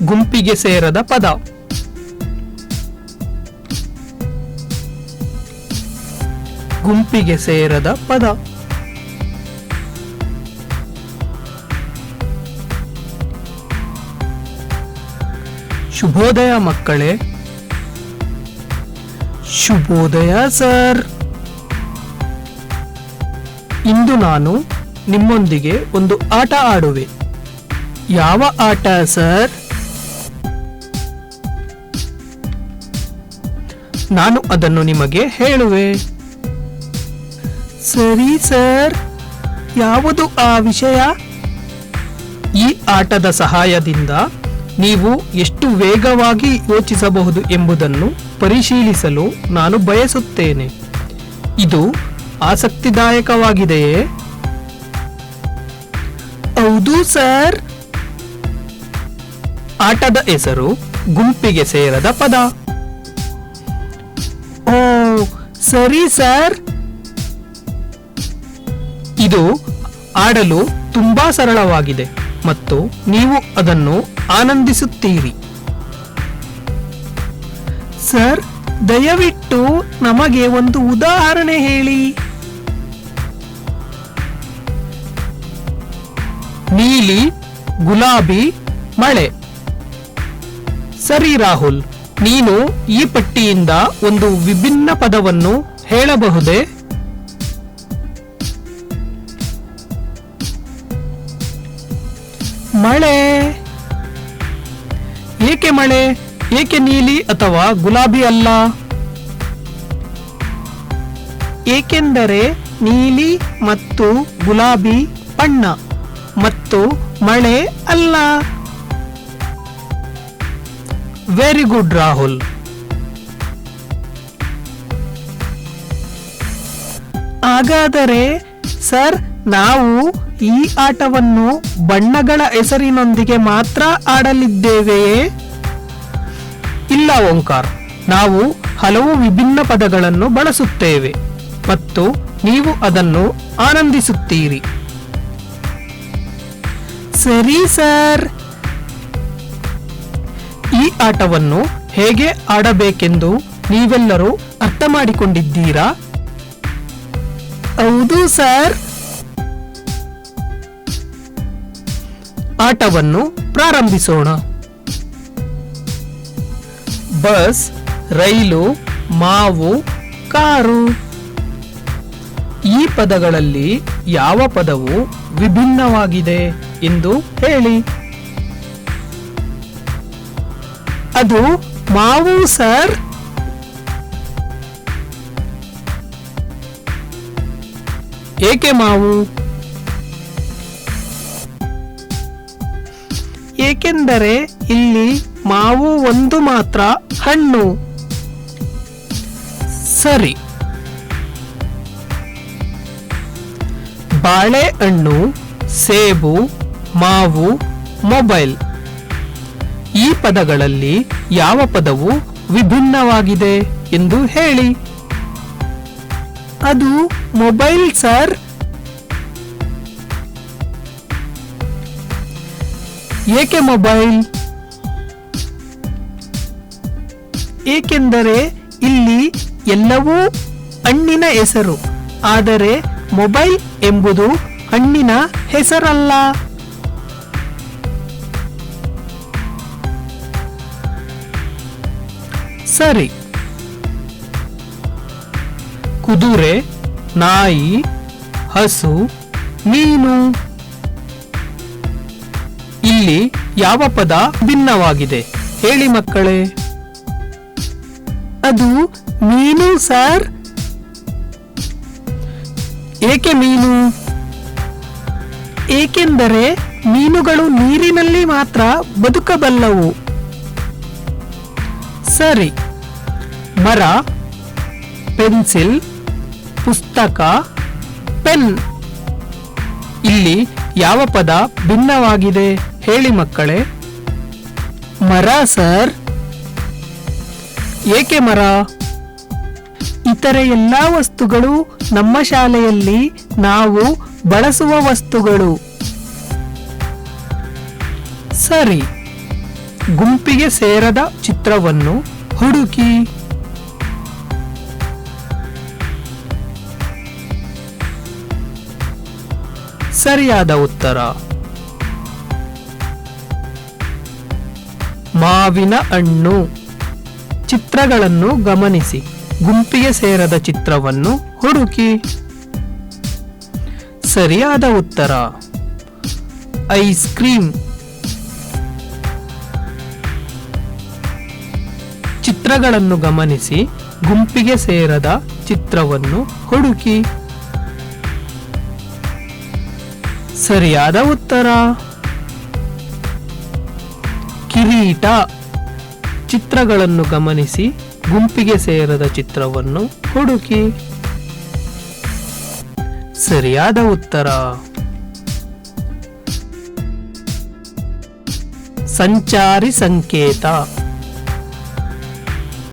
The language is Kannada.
ಗುಂಪಿಗೆ ಸೇರದ ಪದ. ಗುಂಪಿಗೆ ಸೇರದ ಪದ. ಶುಭೋದಯ ಮಕ್ಕಳೇ. ಶುಭೋದಯ ಸರ್. ಇಂದು ನಾನು ನಿಮ್ಮೊಂದಿಗೆ ಒಂದು ಆಟ ಆಡುವೆ. ಯಾವ ಆಟ ಸರ್? ನಾನು ಅದನ್ನು ನಿಮಗೆ ಹೇಳುವೆ. ಸರಿ ಸರ್, ಯಾವುದು ಆ ವಿಷಯ? ಈ ಆಟದ ಸಹಾಯದಿಂದ ನೀವು ಎಷ್ಟು ವೇಗವಾಗಿ ಯೋಚಿಸಬಹುದು ಎಂಬುದನ್ನು ಪರಿಶೀಲಿಸಲು ನಾನು ಬಯಸುತ್ತೇನೆ. ಇದು ಆಸಕ್ತಿದಾಯಕವಾಗಿದೆಯೇ? ಹೌದು ಸರ್. ಆಟದ ಹೆಸರು ಗುಂಪಿಗೆ ಸೇರದ ಪದ. ಓ ಸರಿ ಸರ್. ಇದು ಆಡಲು ತುಂಬಾ ಸರಳವಾಗಿದೆ ಮತ್ತು ನೀವು ಅದನ್ನು ಆನಂದಿಸುತ್ತೀರಿ. ಸರ್, ದಯವಿಟ್ಟು ನಮಗೆ ಒಂದು ಉದಾಹರಣೆ ಹೇಳಿ. ನೀಲಿ, ಗುಲಾಬಿ, ಮಳೆ. ಸರಿ ರಾಹುಲ್, ನೀನು ಈ ಪಟ್ಟಿಯಿಂದ ಒಂದು ವಿಭಿನ್ನ ಪದವನ್ನು ಹೇಳಬಹುದೇ? ಮಳೆ. ಏಕೆ ಮಳೆ? ಏಕೆ ನೀಲಿ ಅಥವಾ ಗುಲಾಬಿ ಅಲ್ಲ? ಏಕೆಂದರೆ ನೀಲಿ ಮತ್ತು ಗುಲಾಬಿ ಬಣ್ಣ ಮತ್ತು ಮಳೆ ಅಲ್ಲ. Very good Rahul. ಹಾಗಾದರೆ ಸರ್, ನಾವು ಈ ಆಟವನ್ನು ಬಣ್ಣಗಳ ಹೆಸರಿನೊಂದಿಗೆ ಮಾತ್ರ ಆಡಲಿದ್ದೇವೆಯೇ? ಇಲ್ಲ ಓಂಕಾರ್, ನಾವು ಹಲವು ವಿಭಿನ್ನ ಪದಗಳನ್ನು ಬಳಸುತ್ತೇವೆ ಮತ್ತು ನೀವು ಅದನ್ನು ಆನಂದಿಸುತ್ತೀರಿ. ಸರಿ ಸರ್. ಈ ಆಟವನ್ನು ಹೇಗೆ ಆಡಬೇಕೆಂದು ನೀವೆಲ್ಲರೂ ಅರ್ಥ ಮಾಡಿಕೊಂಡಿದ್ದೀರಾ? ಹೌದು ಸರ್. ಆಟವನ್ನು ಪ್ರಾರಂಭಿಸೋಣ. ಬಸ್, ರೈಲು, ಮಾವು, ಕಾರು. ಈ ಪದಗಳಲ್ಲಿ ಯಾವ ಪದವು ವಿಭಿನ್ನವಾಗಿದೆ ಎಂದು ಹೇಳಿ. ಅದು ಮಾವು ಸರ್. ಏಕೆ ಮಾವು? ಏಕೆಂದರೆ ಇಲ್ಲಿ ಮಾವು ಒಂದು ಮಾತ್ರ ಹಣ್ಣು. ಸರಿ. ಬಾಳೆಹಣ್ಣು, ಸೇಬು, ಮಾವು, ಮೊಬೈಲ್. ಈ ಪದಗಳಲ್ಲಿ ಯಾವ ಪದವು ವಿಭಿನ್ನವಾಗಿದೆ ಎಂದು ಹೇಳಿ. ಅದು ಮೊಬೈಲ್ ಸರ್. ಏಕೆ ಮೊಬೈಲ್? ಏಕೆಂದರೆ ಇಲ್ಲಿ ಎಲ್ಲವೂ ಹಣ್ಣಿನ ಹೆಸರು, ಆದರೆ ಮೊಬೈಲ್ ಎಂಬುದು ಹಣ್ಣಿನ ಹೆಸರಲ್ಲ. ಸರಿ. ಕುದುರೆ, ನಾಯಿ, ಹಸು, ಮೀನು. ಇಲ್ಲಿ ಯಾವ ಪದ ಭಿನ್ನವಾಗಿದೆ ಹೇಳಿ ಮಕ್ಕಳೇ. ಅದು ಮೀನು ಸರ್. ಏಕೆ ಮೀನು? ಏಕೆಂದರೆ ಮೀನುಗಳು ನೀರಿನಲ್ಲಿ ಮಾತ್ರ ಬದುಕಬಲ್ಲವು. ಸರಿ. ಮರ, ಪೆನ್ಸಿಲ್, ಪುಸ್ತಕ, ಪೆನ್. ಇಲ್ಲಿ ಯಾವ ಪದ ಭಿನ್ನವಾಗಿದೆ ಹೇಳಿ ಮಕ್ಕಳೇ. ಮರ ಸರ್. ಏಕೆ ಮರ? ಇತರೆ ಎಲ್ಲಾ ವಸ್ತುಗಳು ನಮ್ಮ ಶಾಲೆಯಲ್ಲಿ ನಾವು ಬಳಸುವ ವಸ್ತುಗಳು. ಸರಿ. ಗುಂಪಿಗೆ ಸೇರದ ಚಿತ್ರವನ್ನು ಹುಡುಕಿ. ಸರಿಯಾದ ಉತ್ತರ ಮಾವಿನ ಹಣ್ಣು. ಚಿತ್ರಗಳನ್ನು ಗಮನಿಸಿ, ಗುಂಪಿಗೆ ಸೇರದ ಚಿತ್ರವನ್ನು ಹುಡುಕಿ. ಸರಿಯಾದ ಉತ್ತರ ಐಸ್ ಕ್ರೀಮ್. ಚಿತ್ರಗಳನ್ನು ಗಮನಿಸಿ, ಗುಂಪಿಗೆ ಸೇರದ ಚಿತ್ರವನ್ನು ಹುಡುಕಿ. ಸರಿಯಾದ ಉತ್ತರ ಕಿರೀಟ. ಚಿತ್ರಗಳನ್ನು ಗಮನಿಸಿ, ಗುಂಪಿಗೆ ಸೇರದ ಚಿತ್ರವನ್ನು ಹುಡುಕಿ. ಸರಿಯಾದ ಉತ್ತರ ಸಂಚಾರಿ ಸಂಕೇತ.